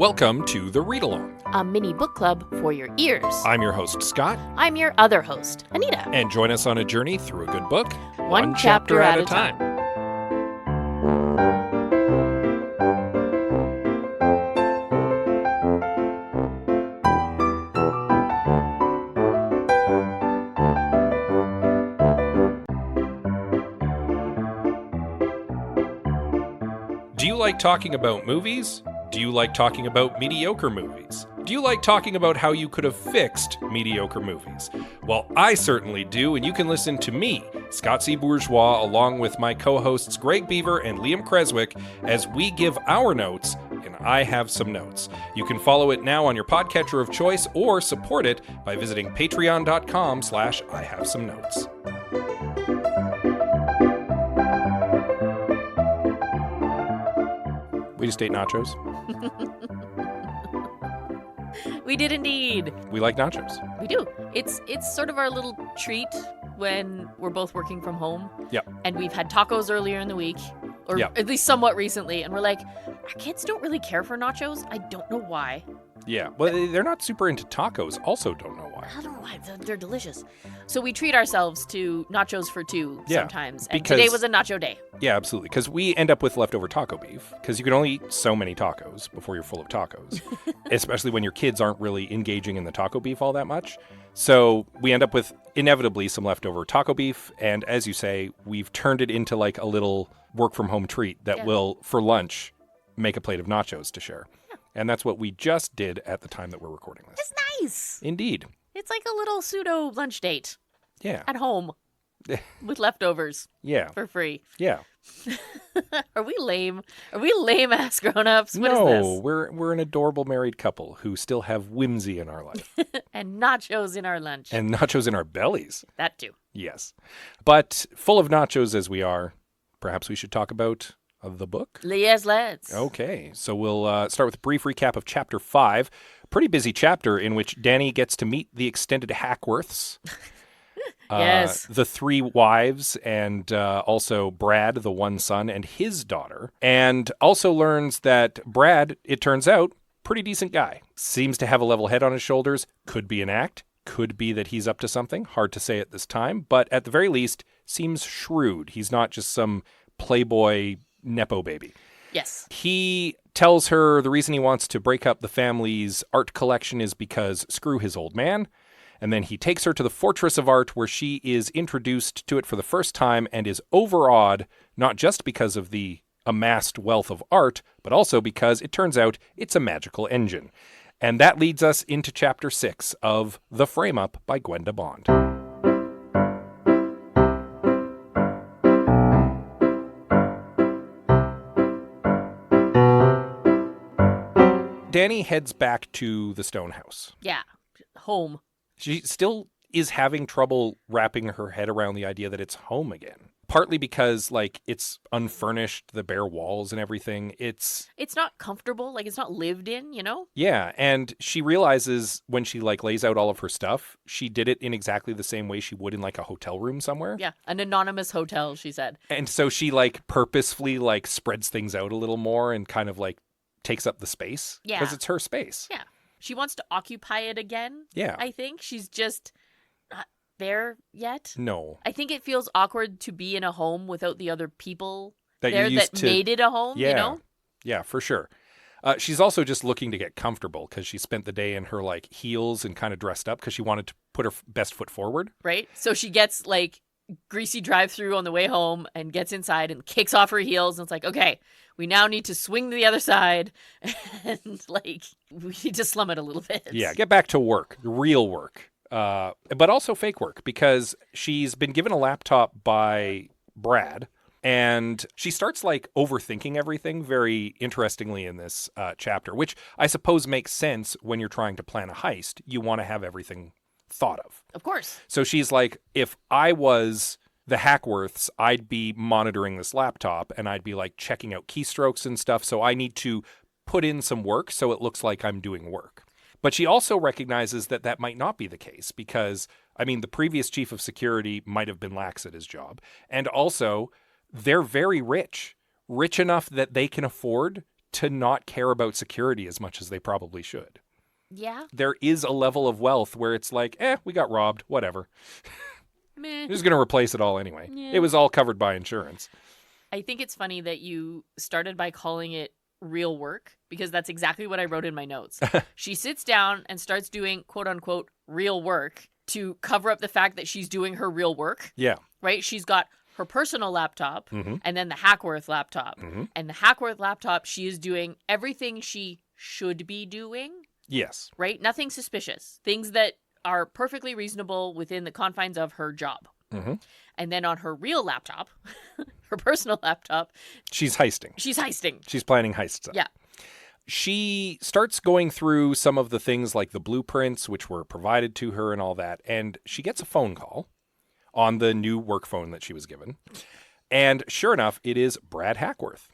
Welcome to The Read Along, a mini book club for your ears. I'm your host, Scott. I'm your other host, Anita. And join us on a journey through a good book, one chapter at a time. Do you like talking about movies? Do you like talking about mediocre movies? Do you like talking about how you could have fixed mediocre movies? Well, I certainly do, and you can listen to me, Scott C. Bourgeois, along with my co-hosts Greg Beaver and Liam Creswick, as we give our notes, and I have some notes. You can follow it now on your podcatcher of choice or support it by visiting patreon.com/IHaveSomeNotes. We just ate nachos. We did indeed. We like nachos. We do. It's sort of our little treat when we're both working from home. Yep. And we've had tacos earlier in the week, or Yep. at least somewhat recently, and we're like, our kids don't really care for nachos. I don't know why. Yeah, well, they're not super into tacos. Also don't know why. I don't know why. They're delicious. So we treat ourselves to nachos for two Yeah, sometimes. And because- today was a nacho day. Yeah, absolutely. Because we end up with leftover taco beef. Because you can only eat so many tacos before you're full of tacos. Especially when your kids aren't really engaging in the taco beef all that much. So we end up with, inevitably, some leftover taco beef. And as you say, we've turned it into like a little work-from-home treat that will, for lunch, make a plate of nachos to share. Yeah. And that's what we just did at the time that we're recording this. It's nice. Indeed. It's like a little pseudo lunch date. Yeah. At home. With leftovers. Yeah. For free. Yeah. Are we lame? Are we lame-ass grown-ups? What No, is this? we're an adorable married couple who still have whimsy in our life. And nachos in our lunch. And nachos in our bellies. That too. Yes. But full of nachos as we are, perhaps we should talk about the book? Yes, let's. Okay, so we'll start with a brief recap of Chapter 5. Pretty busy chapter in which Dani gets to meet the extended Hackworths. Yes. The three wives and also Brad, the one son, and his daughter. And also learns that Brad, it turns out, pretty decent guy. Seems to have a level head on his shoulders. Could be an act. Could be that he's up to something. Hard to say at this time. But at the very least, seems shrewd. He's not just some playboy Nepo baby. Yes. He tells her the reason he wants to break up the family's art collection is because screw his old man. And then he takes her to the Fortress of Art where she is introduced to it for the first time and is overawed, not just because of the amassed wealth of art, but also because it turns out it's a magical engine. And that leads us into Chapter 6 of The Frame-Up by Gwenda Bond. Dani heads back to the stone house. Yeah. Home. She still is having trouble wrapping her head around the idea that it's home again. Partly because, like, it's unfurnished, the bare walls and everything. It's not comfortable. Like, it's not lived in, you know? Yeah, and she realizes when she, like, lays out all of her stuff, she did it in exactly the same way she would in, like, a hotel room somewhere. Yeah, an anonymous hotel, she said. And so she, like, purposefully, like, spreads things out a little more and kind of, like, takes up the space. Yeah. Because it's her space. Yeah. She wants to occupy it again. Yeah. I think. She's just not there yet. No. I think it feels awkward to be in a home without the other people That there you're used that to... made it a home, Yeah. you know? Yeah, for sure. She's also just looking to get comfortable because she spent the day in her, like, heels and kind of dressed up because she wanted to put her best foot forward. Right? So she gets, like, greasy drive-through on the way home and gets inside and kicks off her heels and it's like, okay, we now need to swing to the other side and, like, we need to slum it a little bit. Yeah, get back to work, real work, but also fake work because she's been given a laptop by Brad and she starts, like, overthinking everything very interestingly in this chapter, which I suppose makes sense when you're trying to plan a heist. You want to have everything thought of. Of course. So she's like, if I was the Hackworths, I'd be monitoring this laptop and I'd be, like, checking out keystrokes and stuff. So I need to put in some work so it looks like I'm doing work. But she also recognizes that that might not be the case because, I mean, the previous chief of security might have been lax at his job. And also, they're very rich enough that they can afford to not care about security as much as they probably should. Yeah. There is a level of wealth where it's like, we got robbed, whatever. Meh. We're just going to replace it all anyway. Yeah. It was all covered by insurance. I think it's funny that you started by calling it real work, because that's exactly what I wrote in my notes. She sits down and starts doing quote unquote real work to cover up the fact that she's doing her real work. Yeah. Right? She's got her personal laptop Mm-hmm. and then the Hackworth laptop. Mm-hmm. And the Hackworth laptop, she is doing everything she should be doing. Yes. Right? Nothing suspicious. Things that are perfectly reasonable within the confines of her job. Mm-hmm. And then on her real laptop, her personal laptop, She's heisting. she's heisting. She's planning heists. Yeah. She starts going through some of the things like the blueprints, which were provided to her and all that. And she gets a phone call on the new work phone that she was given. And sure enough, it is Brad Hackworth.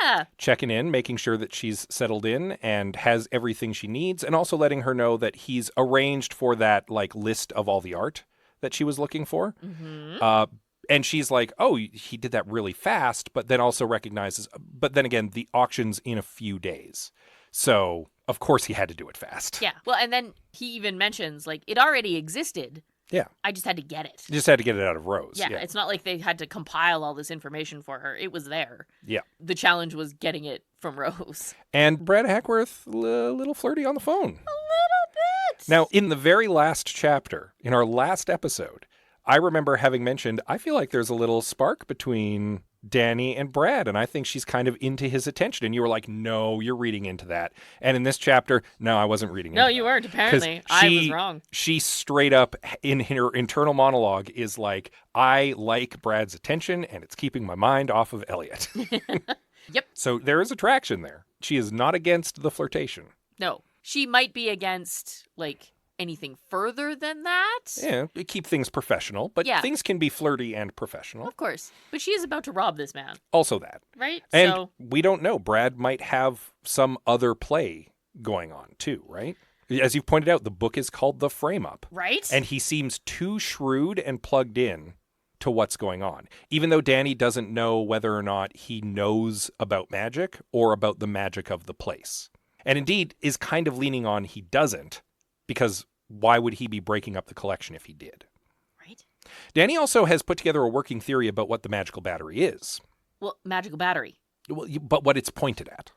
Yeah. Checking in, making sure that she's settled in and has everything she needs, and also letting her know that he's arranged for that like list of all the art that she was looking for. Mm-hmm. And she's like, oh, he did that really fast, but then also recognizes, but then again, the auction's in a few days. So, of course, he had to do it fast. Yeah. Well, and then he even mentions, like, it already existed. Yeah. I just had to get it. Just had to get it out of Rose. Yeah. It's not like they had to compile all this information for her. It was there. Yeah. The challenge was getting it from Rose. And Brad Hackworth, a little flirty on the phone. A little bit. Now, in the very last chapter, in our last episode, I remember having mentioned, I feel like there's a little spark between Dani and Brad, and I think she's kind of into his attention. And you were like, no, you're reading into that. And in this chapter, no, I wasn't reading into that. No, you weren't, apparently. I was wrong. She straight up, in her internal monologue, is like, I like Brad's attention, and it's keeping my mind off of Elliot. Yep. So there is attraction there. She is not against the flirtation. No. She might be against, like, anything further than that. Yeah, keep things professional, but Yeah. things can be flirty and professional. Of course. But she is about to rob this man, Also that. right? And So, we don't know. Brad might have some other play going on too, right? As you've pointed out, the book is called The Frame Up. right? And he seems too shrewd and plugged in to what's going on. Even though Dani doesn't know whether or not he knows about magic or about the magic of the place. And indeed is kind of leaning on he doesn't, because why would he be breaking up the collection if he did? Right? Dani also has put together a working theory about what the magical battery is, Well, magical battery. but what it's pointed at.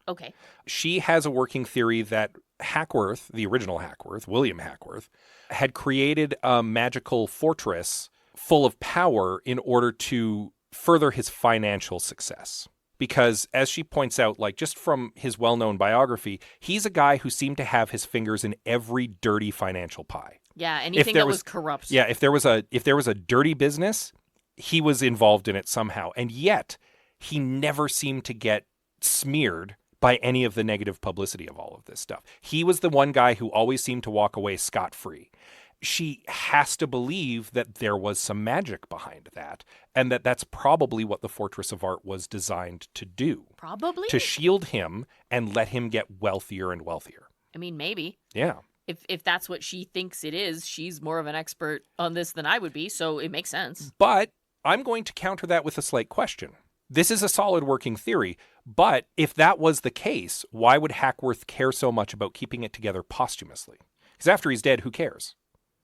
Okay. She has a working theory that Hackworth, the original Hackworth, William Hackworth, had created a magical fortress full of power in order to further his financial success. Because as she points out, like just from his well-known biography, he's a guy who seemed to have his fingers in every dirty financial pie. Yeah, anything that was corrupt. Yeah, if there was a dirty business, he was involved in it somehow. And yet, he never seemed to get smeared by any of the negative publicity of all of this stuff. He was the one guy who always seemed to walk away scot-free. She has to believe that there was some magic behind that, and that that's probably what the Fortress of Art was designed to do. Probably. To shield him and let him get wealthier and wealthier. I mean, maybe. Yeah. If that's what she thinks it is, she's more of an expert on this than I would be, so it makes sense. But I'm going to counter that with a slight question. This is a solid working theory, but if that was the case, why would Hackworth care so much about keeping it together posthumously? Because after he's dead, who cares?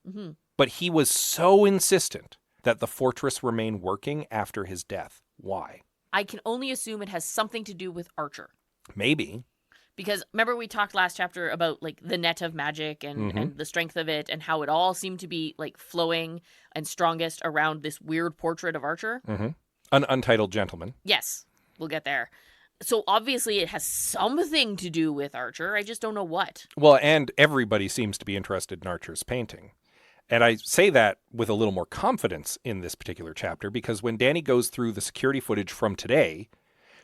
Mm-hmm. But he was so insistent that the fortress remain working after his death. Why? I can only assume it has something to do with Archer. Maybe. Because remember we talked last chapter about like the net of magic and the strength of it and how it all seemed to be like flowing and strongest around this weird portrait of Archer? Mm-hmm. An untitled gentleman. Yes, we'll get there. So obviously it has something to do with Archer. I just don't know what. Well, and everybody seems to be interested in Archer's painting. And I say that with a little more confidence in this particular chapter because when Dani goes through the security footage from today,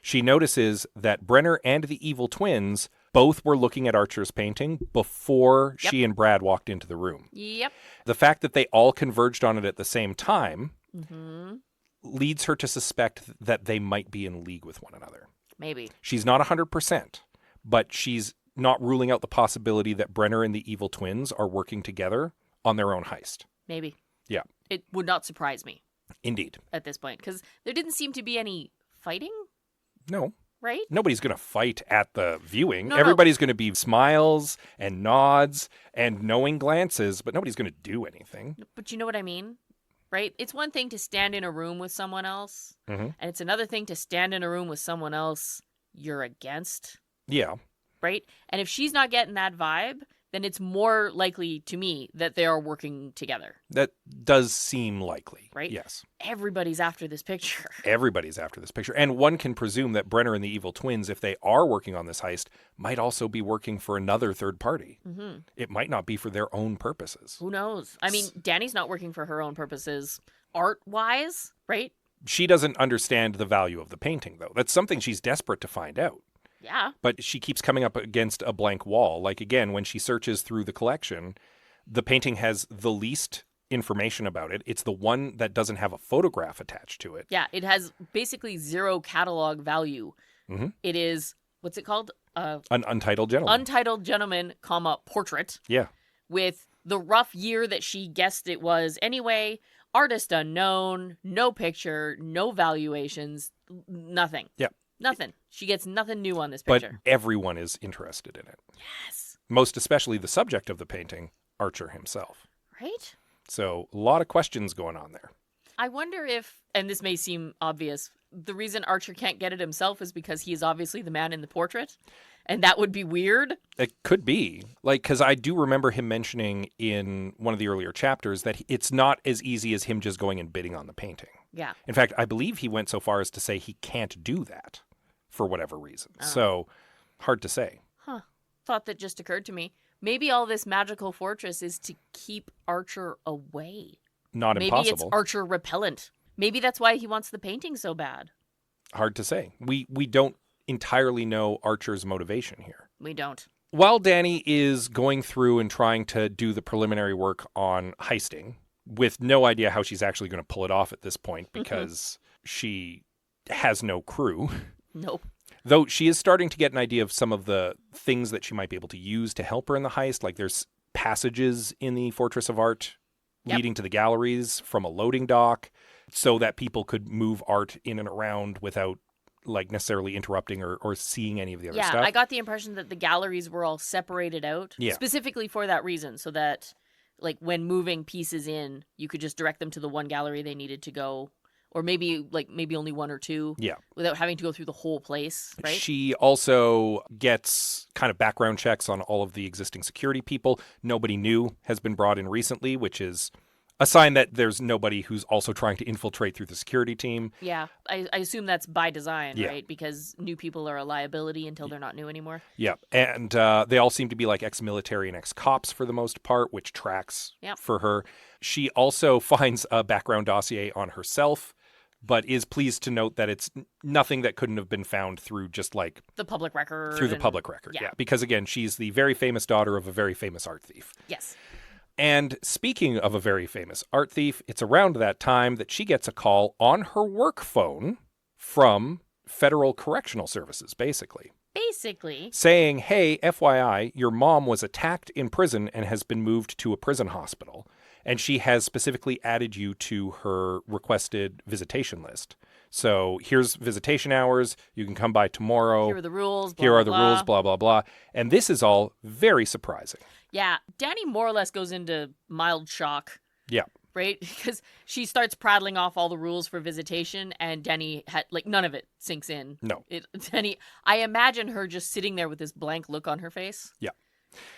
she notices that Brenner and the evil twins both were looking at Archer's painting before she and Brad walked into the room. Yep. The fact that they all converged on it at the same time Mm-hmm. leads her to suspect that they might be in league with one another. Maybe. She's not 100%, but she's not ruling out the possibility that Brenner and the evil twins are working together on their own heist. Maybe. Yeah. It would not surprise me Indeed. at this point because there didn't seem to be any fighting. No. right? Nobody's going to fight at the viewing. No. Everybody's going to be smiles and nods and knowing glances, but nobody's going to do anything. But you know what I mean? Right? It's one thing to stand in a room with someone else, Mm-hmm. and it's another thing to stand in a room with someone else you're against, Yeah. right? And if she's not getting that vibe, then it's more likely to me that they are working together. That does seem likely. Right? Yes. Everybody's after this picture. Everybody's after this picture. And one can presume that Brenner and the Evil Twins, if they are working on this heist, might also be working for another third party. Mm-hmm. It might not be for their own purposes. Who knows? I mean, Dani's not working for her own purposes art-wise, right? She doesn't understand the value of the painting, though. That's something she's desperate to find out. Yeah. But she keeps coming up against a blank wall. Like, again, when she searches through the collection, the painting has the least information about it. It's the one that doesn't have a photograph attached to it. Yeah, it has basically zero catalog value. Mm-hmm. It is, what's it called? An untitled gentleman. Untitled gentleman, comma, portrait. Yeah. With the rough year that she guessed it was anyway, artist unknown, no picture, no valuations, nothing. Yeah. Nothing. She gets nothing new on this But picture. everyone is interested in it. Yes. Most especially the subject of the painting, Archer himself. Right? So a lot of questions going on there. I wonder if, and this may seem obvious, the reason Archer can't get it himself is because he is obviously the man in the portrait. And that would be weird. It could be. Like, because I do remember him mentioning in one of the earlier chapters that it's not as easy as him just going and bidding on the painting. Yeah. In fact, I believe he went so far as to say he can't do that for whatever reason. Oh. So, hard to say. Huh. Thought that just occurred to me. Maybe all this magical fortress is to keep Archer away. Not Maybe impossible. it's Archer repellent. Maybe that's why he wants the painting so bad. Hard to say. We don't entirely know Archer's motivation here. We don't. While Dani is going through and trying to do the preliminary work on heisting, with no idea how she's actually going to pull it off at this point because she has no crew. Nope. Though she is starting to get an idea of some of the things that she might be able to use to help her in the heist. Like there's passages in the Fortress of Art leading to the galleries from a loading dock so that people could move art in and around without like necessarily interrupting or seeing any of the other stuff. Yeah, I got the impression that the galleries were all separated out specifically for that reason, so that like when moving pieces in, you could just direct them to the one gallery they needed to go, or maybe only one or two without having to go through the whole place, right? She also gets kind of background checks on all of the existing security people. Nobody new has been brought in recently, which is a sign that there's nobody who's also trying to infiltrate through the security team. Yeah, I assume that's by design, right? Because new people are a liability until they're not new anymore. Yeah, and they all seem to be like ex-military and ex-cops for the most part, which tracks for her. She also finds a background dossier on herself, but is pleased to note that it's nothing that couldn't have been found through just like the public record. Through the public record, yeah. Because again, she's the very famous daughter of a very famous art thief. Yes. And speaking of a very famous art thief, it's around that time that she gets a call on her work phone from Federal Correctional Services, basically. Saying, hey, FYI, your mom was attacked in prison and has been moved to a prison hospital. And she has specifically added you to her requested visitation list. So here's visitation hours. You can come by tomorrow. Here are the rules. Here are the rules, blah, blah, blah. And this is all very surprising. Yeah. Dani more or less goes into mild shock. Yeah. Right? Because she starts prattling off all the rules for visitation, and Dani, none of it sinks in. No. Dani, I imagine her just sitting there with this blank look on her face. Yeah.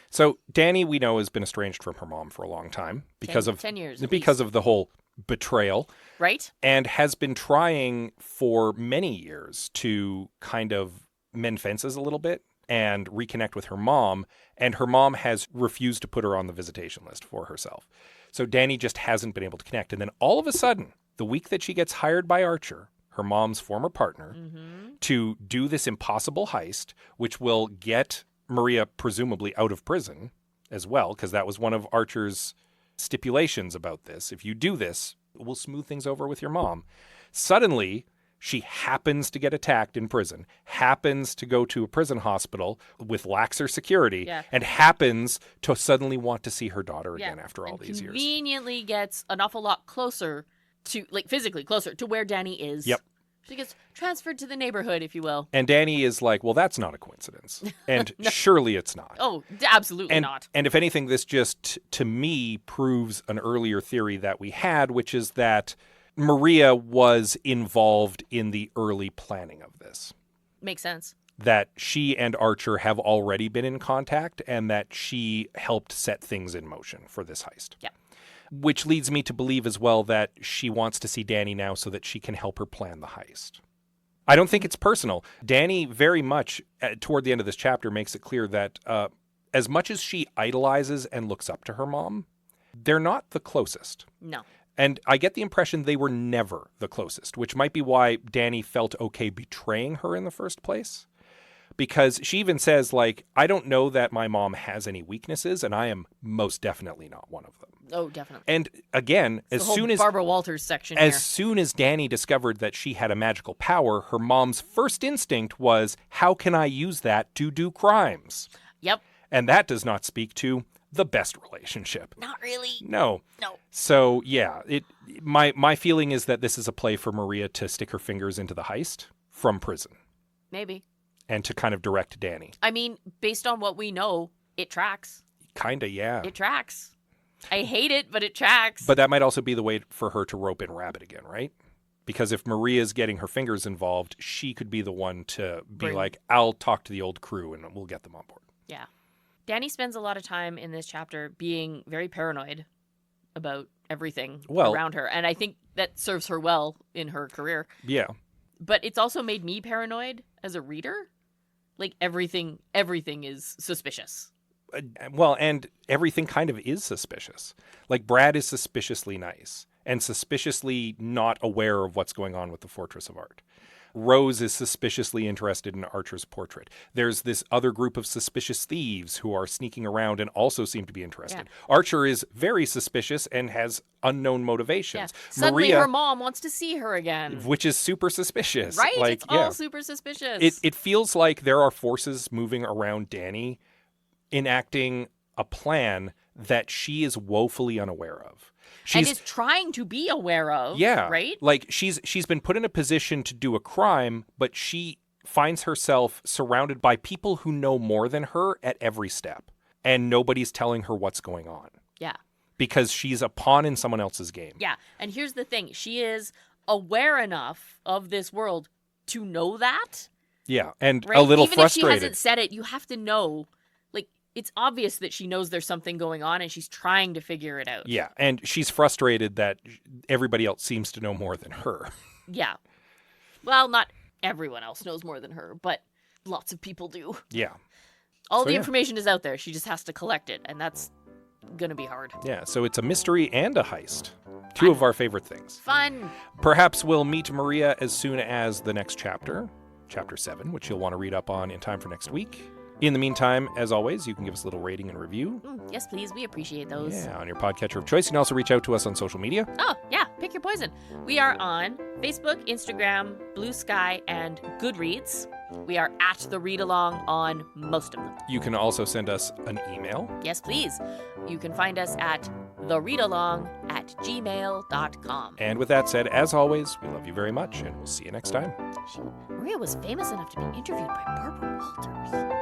So Dani, we know, has been estranged from her mom for a long time because 10 years. Because of the whole betrayal. Right. And has been trying for many years to kind of mend fences a little bit and reconnect with her mom. And her mom has refused to put her on the visitation list for herself. So Dani just hasn't been able to connect. And then all of a sudden, the week that she gets hired by Archer, her mom's former partner, to do this impossible heist, which will get Maria presumably out of prison as well, because that was one of Archer's stipulations about this. If you do this, we'll smooth things over with your mom. Suddenly, she happens to get attacked in prison, happens to go to a prison hospital with laxer security, and happens to suddenly want to see her daughter again after all these years. Conveniently gets an awful lot closer to, physically closer to where Dani is She gets transferred to the neighborhood, if you will. And Dani is like, well, that's not a coincidence. And No. surely it's not. Oh, absolutely not. And if anything, this just, to me, proves an earlier theory that we had, which is that Maria was involved in the early planning of this. Makes sense. That she and Archer have already been in contact and that she helped set things in motion for this heist. Yeah. Which leads me to believe as well that she wants to see Dani now so that she can help her plan the heist. I don't think it's personal. Dani very much, toward the end of this chapter, makes it clear that as much as she idolizes and looks up to her mom, they're not the closest. No. And I get the impression they were never the closest, which might be why Dani felt okay betraying her in the first place. Because she even says, like, I don't know that my mom has any weaknesses, and I am most definitely not one of them. Oh, definitely. And again, It's the whole Barbara Walters section as here. soon as Dani discovered that she had a magical power, her mom's first instinct was, how can I use that to do crimes? Yep. And that does not speak to the best relationship. Not really. No. No. So, yeah, my feeling is that this is a play for Maria to stick her fingers into the heist from prison. Maybe. And to kind of direct Dani. I mean, based on what we know, it tracks. Kinda, yeah. It tracks. I hate it, but it tracks. But that might also be the way for her to rope in Rabbit again, right? Because if Maria's getting her fingers involved, she could be the one to be like, I'll talk to the old crew and we'll get them on board. Yeah. Dani spends a lot of time in this chapter being very paranoid about everything around her. And I think that serves her well in her career. Yeah. But it's also made me paranoid as a reader. Like, everything is suspicious. Well, and everything kind of is suspicious. Like, Brad is suspiciously nice and suspiciously not aware of what's going on with the Fortress of Art. Rose is suspiciously interested in Archer's portrait. There's this other group of suspicious thieves who are sneaking around and also seem to be interested. Yeah. Archer is very suspicious and has unknown motivations. Yeah. Suddenly her mom wants to see her again. Which is super suspicious. Right? Like, it's all super suspicious. It feels like there are forces moving around Dani enacting a plan that she is woefully unaware of. And is trying to be aware of. Yeah. Right? Like, she's been put in a position to do a crime, but she finds herself surrounded by people who know more than her at every step. And nobody's telling her what's going on. Yeah. Because she's a pawn in someone else's game. Yeah. And here's the thing. She is aware enough of this world to know that. Yeah. And a little frustrated. Even if she hasn't said it, you have to know. It's obvious that she knows there's something going on and she's trying to figure it out. Yeah, and she's frustrated that everybody else seems to know more than her. Yeah. Well, not everyone else knows more than her, but lots of people do. Yeah. All the information is out there. She just has to collect it, and that's going to be hard. Yeah, so it's a mystery and a heist. Two of our favorite things. Fun. Perhaps we'll meet Maria as soon as the next chapter, Chapter 7, which you'll want to read up on in time for next week. In the meantime, as always, you can give us a little rating and review. Yes, please. We appreciate those. Yeah, on your podcatcher of choice. You can also reach out to us on social media. Oh, yeah. Pick your poison. We are on Facebook, Instagram, Blue Sky, and Goodreads. We are at The Read Along on most of them. You can also send us an email. Yes, please. You can find us at thereadalong@gmail.com. And with that said, as always, we love you very much, and we'll see you next time. Maria was famous enough to be interviewed by Barbara Walters.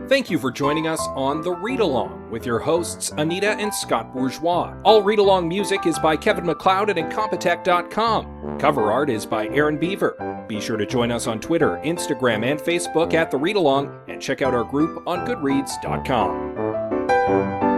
Thank you for joining us on The Read Along with your hosts, Anita and Scott Bourgeois. All Read Along music is by Kevin MacLeod at Incompetech.com. Cover art is by Aaron Beaver. Be sure to join us on Twitter, Instagram, and Facebook at The Read Along, and check out our group on Goodreads.com.